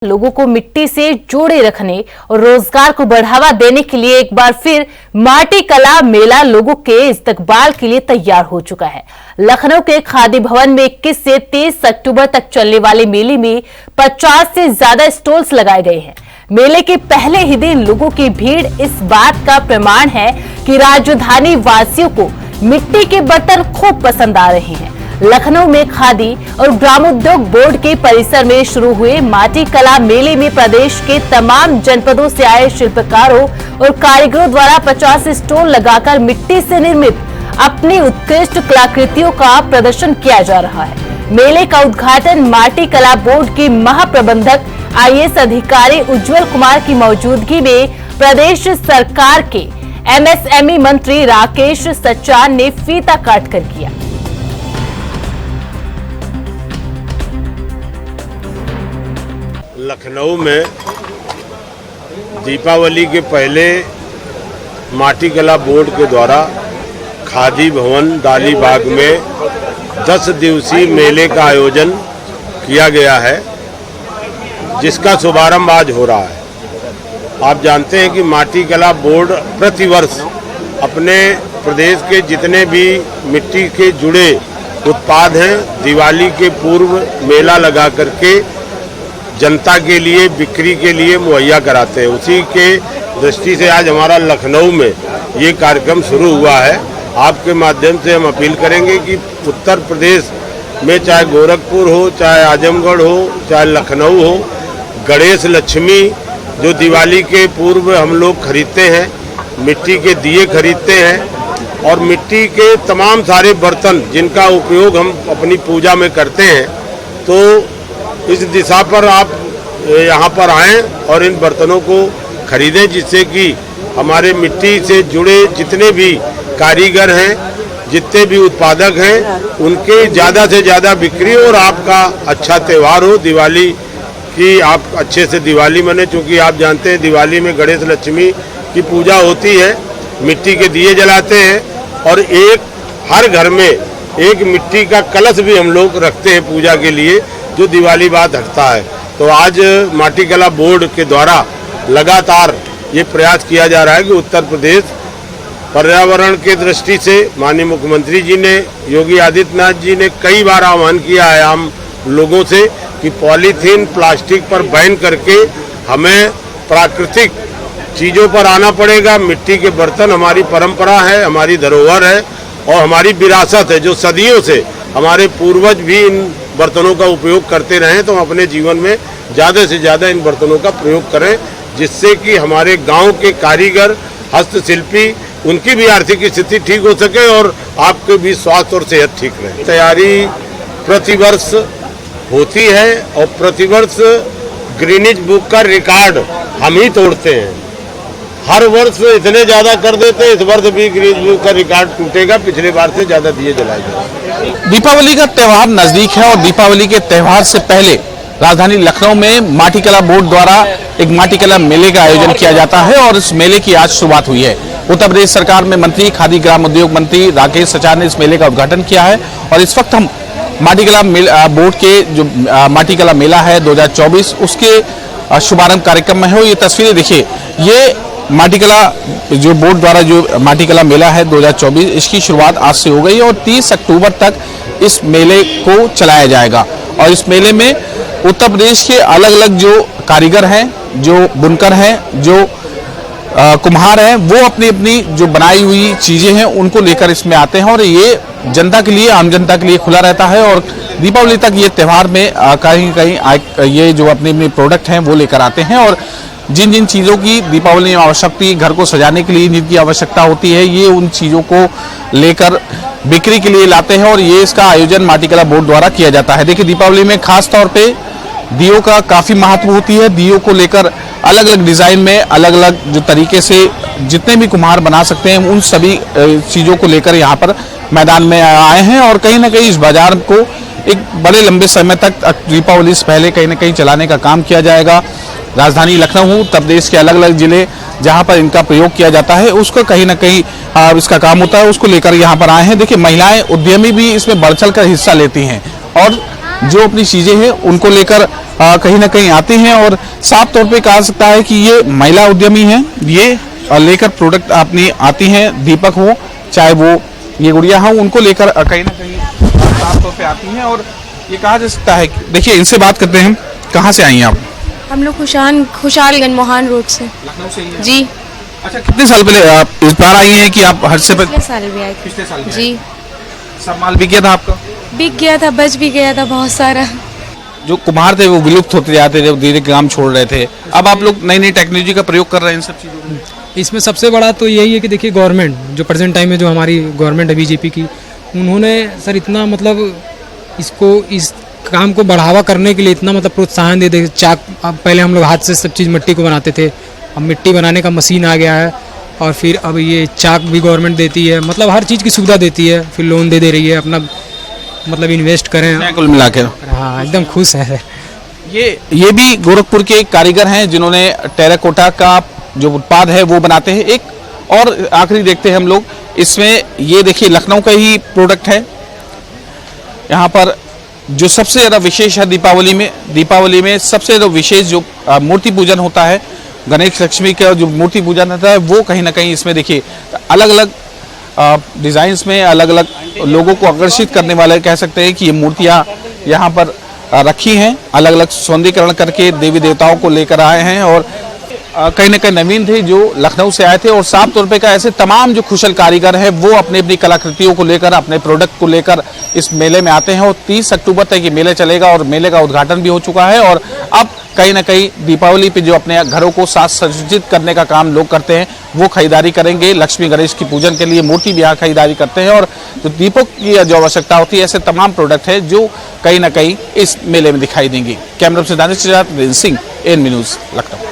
लोगों को मिट्टी से जोड़े रखने और रोजगार को बढ़ावा देने के लिए एक बार फिर माटी कला मेला लोगों के इस्तकबाल के लिए तैयार हो चुका है। लखनऊ के खादी भवन में 21 से 23 अक्टूबर तक चलने वाले मेले में 50 से ज्यादा स्टॉल्स लगाए गए हैं। मेले के पहले ही दिन लोगों की भीड़ इस बात का प्रमाण है कि राजधानी वासियों को मिट्टी के बर्तन खूब पसंद आ रहे हैं। लखनऊ में खादी और ग्रामोद्योग बोर्ड के परिसर में शुरू हुए माटी कला मेले में प्रदेश के तमाम जनपदों से आए शिल्पकारों और कारीगरों द्वारा 50 स्टॉल लगाकर मिट्टी से निर्मित अपनी उत्कृष्ट कलाकृतियों का प्रदर्शन किया जा रहा है। मेले का उद्घाटन माटी कला बोर्ड के महाप्रबंधक IAS अधिकारी उज्जवल कुमार की मौजूदगी में प्रदेश सरकार के MSME मंत्री राकेश सचान ने फीता काटकर किया। लखनऊ में दीपावली के पहले माटी कला बोर्ड के द्वारा खादी भवन डालीबाग में 10 दिवसीय मेले का आयोजन किया गया है, जिसका शुभारंभ आज हो रहा है। आप जानते हैं कि माटी कला बोर्ड प्रतिवर्ष अपने प्रदेश के जितने भी मिट्टी के जुड़े उत्पाद हैं, दिवाली के पूर्व मेला लगा करके जनता के लिए बिक्री के लिए मुहैया कराते हैं। उसी के दृष्टि से आज हमारा लखनऊ में ये कार्यक्रम शुरू हुआ है। आपके माध्यम से हम अपील करेंगे कि उत्तर प्रदेश में चाहे गोरखपुर हो, चाहे आजमगढ़ हो, चाहे लखनऊ हो, गणेश लक्ष्मी जो दिवाली के पूर्व हम लोग खरीदते हैं, मिट्टी के दिए खरीदते हैं और मिट्टी के तमाम सारे बर्तन जिनका उपयोग हम अपनी पूजा में करते हैं, तो इस दिशा पर आप यहाँ पर आएँ और इन बर्तनों को खरीदें, जिससे कि हमारे मिट्टी से जुड़े जितने भी कारीगर हैं, जितने भी उत्पादक हैं, उनके ज़्यादा से ज़्यादा बिक्री और आपका अच्छा त्यौहार हो। दिवाली की आप अच्छे से दिवाली मने, क्योंकि आप जानते हैं दिवाली में गणेश लक्ष्मी की पूजा होती है, मिट्टी के दिए जलाते हैं और हर घर में एक मिट्टी का कलश भी हम लोग रखते हैं पूजा के लिए, जो दिवाली बाद हटता है। तो आज माटी कला बोर्ड के द्वारा लगातार ये प्रयास किया जा रहा है कि उत्तर प्रदेश पर्यावरण के दृष्टि से माननीय मुख्यमंत्री जी ने, योगी आदित्यनाथ जी ने कई बार आह्वान किया है आम लोगों से कि पॉलीथीन प्लास्टिक पर बैन करके हमें प्राकृतिक चीज़ों पर आना पड़ेगा। मिट्टी के बर्तन हमारी परंपरा है, हमारी धरोहर है और हमारी विरासत है, जो सदियों से हमारे पूर्वज भी इन बर्तनों का उपयोग करते रहें। तो हम अपने जीवन में ज़्यादा से ज़्यादा इन बर्तनों का प्रयोग करें, जिससे कि हमारे गांव के कारीगर, हस्तशिल्पी, उनकी भी आर्थिक स्थिति ठीक हो सके और आपके भी स्वास्थ्य और सेहत ठीक रहे। तैयारी प्रतिवर्ष होती है और प्रतिवर्ष ग्रीनिज बुक का रिकॉर्ड हम ही तोड़ते हैं। हर वर्ष इतने ज़्यादा कर देते हैं, इस वर्ष भी ग्रीनिज बुक का रिकॉर्ड टूटेगा, पिछले बार से ज़्यादा दिए जलाए गए। दीपावली का त्यौहार नजदीक है और दीपावली के त्यौहार से पहले राजधानी लखनऊ में माटी कला बोर्ड द्वारा एक माटी कला मेले का आयोजन किया जाता है और इस मेले की आज शुरुआत हुई है। उत्तर प्रदेश सरकार में मंत्री खादी ग्राम उद्योग मंत्री राकेश सचान ने इस मेले का उद्घाटन किया है और इस वक्त हम माटी कला बोर्ड के जो माटी कला मेला है 2024 उसके शुभारंभ कार्यक्रम में है। ये तस्वीरें देखिए, ये माटी कला जो बोर्ड द्वारा जो माटी कला मेला है 2024, इसकी शुरुआत आज से हो गई और 30 अक्टूबर तक इस मेले को चलाया जाएगा। और इस मेले में उत्तर प्रदेश के अलग अलग जो कारीगर हैं, जो बुनकर हैं, जो कुम्हार हैं, वो अपनी अपनी जो बनाई हुई चीजें हैं उनको लेकर इसमें आते हैं और ये जनता के लिए, आम जनता के लिए खुला रहता है और दीपावली तक ये त्यौहार में कहीं कहीं ये जो अपने अपने प्रोडक्ट हैं वो लेकर आते हैं और जिन जिन चीज़ों की दीपावली में आवश्यकता, घर को सजाने के लिए जिनकी आवश्यकता होती है, ये उन चीज़ों को लेकर बिक्री के लिए लाते हैं और ये इसका आयोजन माटी कला बोर्ड द्वारा किया जाता है। देखिए, दीपावली में खास तौर पे दियों का काफ़ी महत्व होती है। दियों को लेकर अलग अलग डिज़ाइन में, अलग अलग जो तरीके से जितने भी कुम्हार बना सकते हैं, उन सभी चीज़ों को लेकर यहाँ पर मैदान में आए हैं और कहीं ना कहीं इस बाजार को एक बड़े लंबे समय तक दीपावली से पहले कहीं ना कहीं चलाने का काम किया जाएगा। राजधानी लखनऊ, उत्तर प्रदेश के अलग अलग जिले जहां पर इनका प्रयोग किया जाता है, उसको कहीं ना कहीं इसका काम होता है, उसको लेकर यहाँ पर आए हैं। देखिए, महिलाएं उद्यमी भी इसमें बढ़ चढ़ कर हिस्सा लेती हैं और जो अपनी चीजें हैं उनको लेकर कहीं ना कहीं आते हैं और साफ तौर पे कहा सकता है कि ये महिला उद्यमी हैं। ये लेकर प्रोडक्ट अपनी आती हैं, दीपक हो चाहे वो ये गुड़िया हो, उनको लेकर कहीं ना कहीं साफ तौर पे आती हैं। और ये कहा जा सकता है, देखिए इनसे बात करते हैं। कहाँ से आई हैं आप? हम लोग खुशालगंज मोहान रोड से। लखनऊ से ही हैं? जी। अच्छा, कितने साल पहले आप इस बार आई हैं कि आप हर से पिछले साल भी आए थे। पिछले साल भी जी। सब माल बिक गया था आपका? बिक गया था, बच भी गया था बहुत सारा। जो कुम्हार थे वो विलुप्त होते जाते थे, धीरे काम छोड़ रहे थे। अब आप लोग नई नई टेक्नोलॉजी का प्रयोग कर रहे हैं इन सब चीज़ों में। इसमें सबसे बड़ा तो यही है कि देखिए गवर्नमेंट जो प्रेजेंट टाइम में जो हमारी गवर्नमेंट है बीजेपी की, उन्होंने सर इतना मतलब इसको इस काम को बढ़ावा करने के लिए इतना मतलब प्रोत्साहन दे दे। चाक, अब पहले हम लोग हाथ से सब चीज़ मिट्टी को बनाते थे, अब मिट्टी बनाने का मशीन आ गया है और फिर अब ये चाक भी गवर्नमेंट देती है, मतलब हर चीज़ की सुविधा देती है, फिर लोन दे रही है, अपना मतलब इन्वेस्ट करें। कुल मिलाकर हाँ एकदम खुश है। ये भी गोरखपुर के कारीगर हैं जिन्होंने टेराकोटा का जो उत्पाद है वो बनाते हैं। एक और आखिरी देखते हैं हम लोग इसमें, ये देखिए लखनऊ का ही प्रोडक्ट है। यहाँ पर जो सबसे ज़्यादा विशेष है दीपावली में सबसे ज़्यादा विशेष जो मूर्ति पूजन होता है, गणेश लक्ष्मी का जो मूर्ति पूजन होता है, वो कहीं ना कहीं इसमें देखिए अलग अलग डिज़ाइंस में अलग अलग लोगों को आकर्षित करने वाले कह सकते हैं कि ये मूर्तियाँ यहाँ पर रखी हैं। अलग अलग सौंदर्यीकरण करके देवी देवताओं को लेकर आए हैं और कहीं ना कहीं नवीन थे जो लखनऊ से आए थे। और साफ तौर पे का ऐसे तमाम जो कुशल कारीगर हैं वो अपनी अपनी कलाकृतियों को लेकर, अपने प्रोडक्ट को लेकर इस मेले में आते हैं। और 30 अक्टूबर तक ये मेला चलेगा और मेले का उद्घाटन भी हो चुका है। और अब कहीं ना कहीं दीपावली पे जो अपने घरों को साज सज्जित करने का काम लोग करते हैं वो खरीदारी करेंगे। लक्ष्मी गणेश की पूजन के लिए मूर्ति भी यहाँ खरीदारी करते हैं और जो दीपक की जो आवश्यकता होती है, ऐसे तमाम प्रोडक्ट है जो कहीं ना कहीं इस मेले में दिखाई देंगे। कैमरा से दानिश सिंह, एएनबी न्यूज़, लखनऊ।